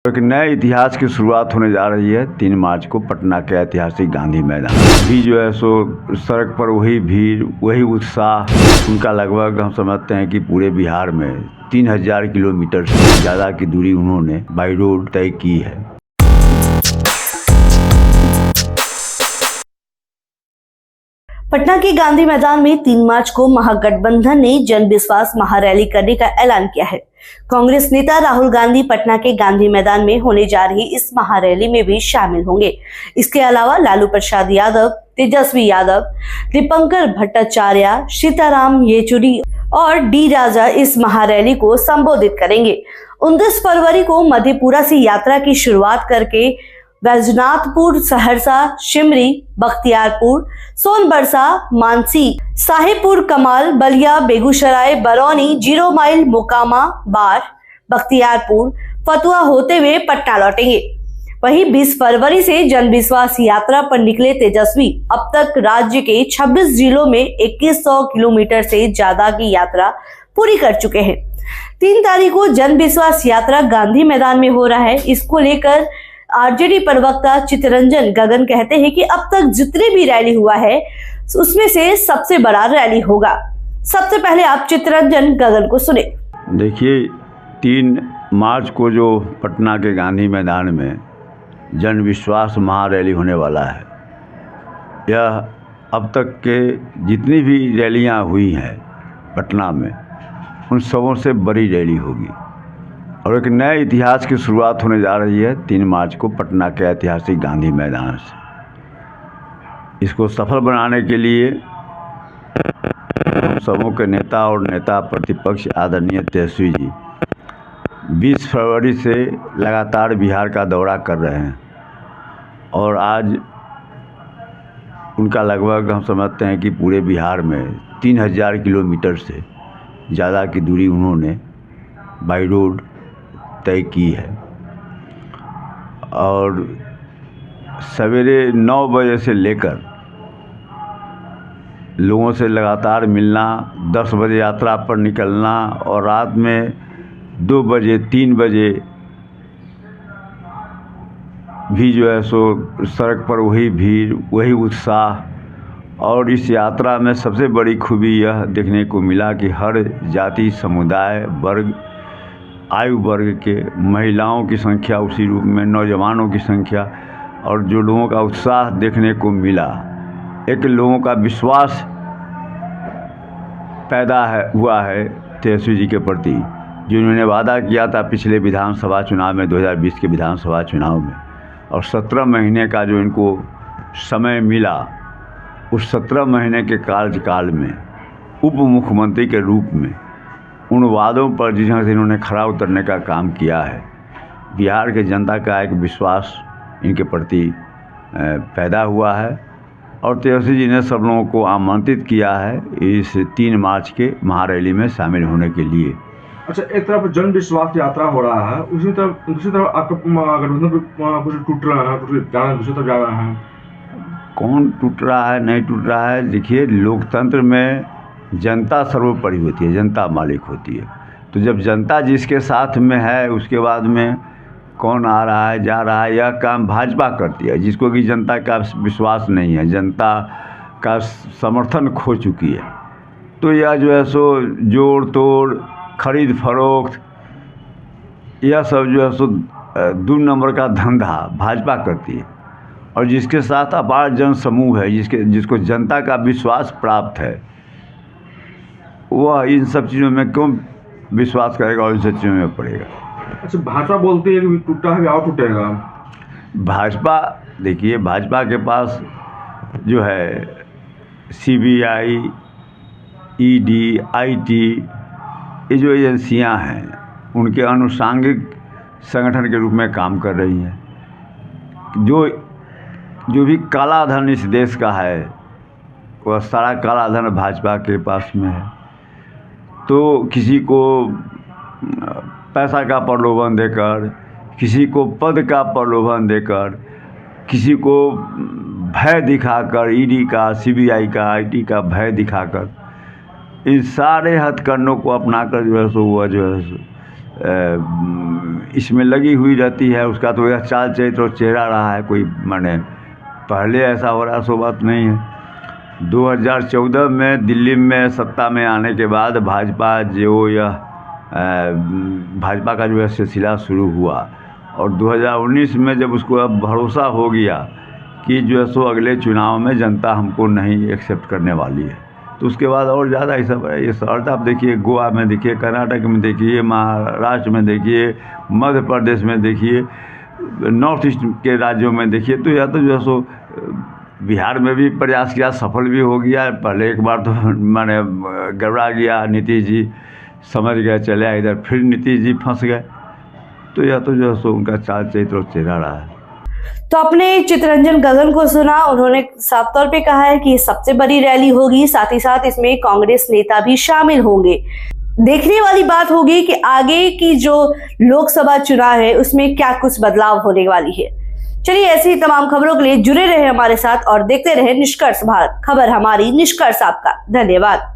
एक नए इतिहास की शुरुआत होने जा रही है 3 मार्च को पटना के ऐतिहासिक गांधी मैदान भी जो है सो सड़क पर वही भीड़ वही उत्साह उनका लगभग हम समझते हैं कि पूरे बिहार में 3000 किलोमीटर से ज़्यादा की दूरी उन्होंने बाई रोड तय की है। पटना के गांधी मैदान में 3 मार्च को महागठबंधन ने जन विश्वास महारैली करने का ऐलान किया है। कांग्रेस नेता राहुल गांधी पटना के गांधी मैदान में होने जा रही इस महारैली में भी शामिल होंगे। इसके अलावा लालू प्रसाद यादव, तेजस्वी यादव, दीपंकर भट्टाचार्य, सीताराम येचुरी और डी राजा इस महारैली को संबोधित करेंगे। 29 फरवरी को मधेपुरा से यात्रा की शुरुआत करके बैजनाथपुर, सहरसा, शिमरी, बख्तियारपुर, सोनबरसा, मानसी, साहिबपुर कमाल, बलिया, बेगूसराय, बरौनी, 0 माइल, मोकामा, बार, बख्तियारपुर, फतुहा होते हुए पटना लौटेंगे। वहीं 20 फरवरी से जन विश्वास यात्रा पर निकले तेजस्वी अब तक राज्य के 26 जिलों में 2100 किलोमीटर से ज्यादा की यात्रा पूरी कर चुके हैं। 3 तारीख को जन विश्वास यात्रा गांधी मैदान में हो रहा है। इसको लेकर आरजेडी प्रवक्ता चित्तरंजन गगन कहते हैं कि अब तक जितने भी रैली हुआ है उसमें से सबसे बड़ा रैली होगा। सबसे पहले आप चित्तरंजन गगन को सुने। देखिए, 3 मार्च को जो पटना के गांधी मैदान में जन विश्वास महारैली होने वाला है, यह अब तक के जितनी भी रैलियां हुई हैं पटना में उन सबों से बड़ी रैली होगी और एक नए इतिहास की शुरुआत होने जा रही है 3 मार्च को पटना के ऐतिहासिक गांधी मैदान से। इसको सफल बनाने के लिए हम सबों के नेता और नेता प्रतिपक्ष आदरणीय तेजस्वी जी 20 फरवरी से लगातार बिहार का दौरा कर रहे हैं और आज उनका लगभग हम समझते हैं कि पूरे बिहार में 3000 किलोमीटर से ज़्यादा की दूरी उन्होंने बाई रोड तय की है और सवेरे 9 बजे से लेकर लोगों से लगातार मिलना, 10 बजे यात्रा पर निकलना और रात में 2 बजे 3 बजे भी जो है सो सड़क पर वही भीड़ वही उत्साह। और इस यात्रा में सबसे बड़ी खूबी यह देखने को मिला कि हर जाति, समुदाय, वर्ग, आयु वर्ग के महिलाओं की संख्या उसी रूप में, नौजवानों की संख्या और जो लोगों का उत्साह देखने को मिला, एक लोगों का विश्वास पैदा हुआ है तेजस्वी जी के प्रति, जो उन्होंने वादा किया था पिछले विधानसभा चुनाव में, 2020 के विधानसभा चुनाव में, और 17 महीने का जो इनको समय मिला, उस 17 महीने के कार्यकाल में उप मुख्यमंत्री के रूप में उन वादों पर जिस तरह से इन्होंने खरा उतरने का काम किया है, बिहार के जनता का एक विश्वास इनके प्रति पैदा हुआ है और तेजस्वी जी ने सब लोगों को आमंत्रित किया है इस 3 मार्च के महारैली में शामिल होने के लिए। अच्छा, एक तरफ जन विश्वास यात्रा हो रहा है, दूसरी तरफ आपका गठबंधन कुछ टूट रहा है, कुछ दूसरी तरफ जा रहा है। कौन टूट रहा है, नहीं टूट रहा है? देखिए, लोकतंत्र में जनता सर्वोपरि होती है, जनता मालिक होती है। तो जब जनता जिसके साथ में है उसके बाद में कौन आ रहा है जा रहा है, यह काम भाजपा करती है, जिसको कि जनता का विश्वास नहीं है, जनता का समर्थन खो चुकी है। तो यह जो है सो जोड़ तोड़, खरीद फरोख्त, यह सब जो है सो 2 नंबर का धंधा भाजपा करती है और जिसके साथ अपार जन समूह है, जिसको जनता का विश्वास प्राप्त है, वह इन सब चीज़ों में क्यों विश्वास करेगा और इन सब चीज़ों में पड़ेगा। अच्छा, भाजपा बोलती है कि टूटा है और टूटेगा। भाजपा, देखिए, भाजपा के पास जो है CBI, ED, IT, ये जो एजेंसियां हैं उनके अनुषांगिक संगठन के रूप में काम कर रही हैं। जो भी काला धन इस देश का है वह सारा काला धन भाजपा के पास में है। तो किसी को पैसा का प्रलोभन देकर, किसी को पद का प्रलोभन देकर, किसी को भय दिखाकर, ED का, CBI का, IT का भय दिखाकर, इन सारे हथकंडों को अपनाकर जो है सो वह जो है इसमें लगी हुई रहती है। उसका तो यह चाल चरित्र और चेहरा रहा है, कोई माने पहले ऐसा हो रहा सो बात नहीं है। 2014 में दिल्ली में सत्ता में आने के बाद भाजपा का जो है सिलसिला शुरू हुआ, और 2019 में जब उसको अब भरोसा हो गया कि जो है सो अगले चुनाव में जनता हमको नहीं एक्सेप्ट करने वाली है, तो उसके बाद और ज़्यादा ही सब ये शहर आप देखिए, गोवा में देखिए, कर्नाटक में देखिए, महाराष्ट्र में देखिए, मध्य प्रदेश में देखिए, नॉर्थ ईस्ट के राज्यों में देखिए, तो या तो जो है सो बिहार में भी प्रयास किया, सफल भी हो गया। पहले एक बार तो माने गड़बड़ा गया, नीतीश जी समझ गए, चले आए इधर, फिर नीतीश जी फंस गए। तो या तो जो है सो उनका चाल चरित्र और चेहरा रहा है। तो अपने चितरंजन गगन को सुना, उन्होंने साफ तौर पे कहा है कि सबसे बड़ी रैली होगी, साथ ही साथ इसमें कांग्रेस नेता भी शामिल होंगे। देखने वाली बात होगी कि आगे की जो लोकसभा चुनाव है उसमें क्या कुछ बदलाव होने वाली है। चलिए, ऐसी ही तमाम खबरों के लिए जुड़े रहे हमारे साथ और देखते रहे निष्कर्ष भारत। खबर हमारी, निष्कर्ष आपका। धन्यवाद।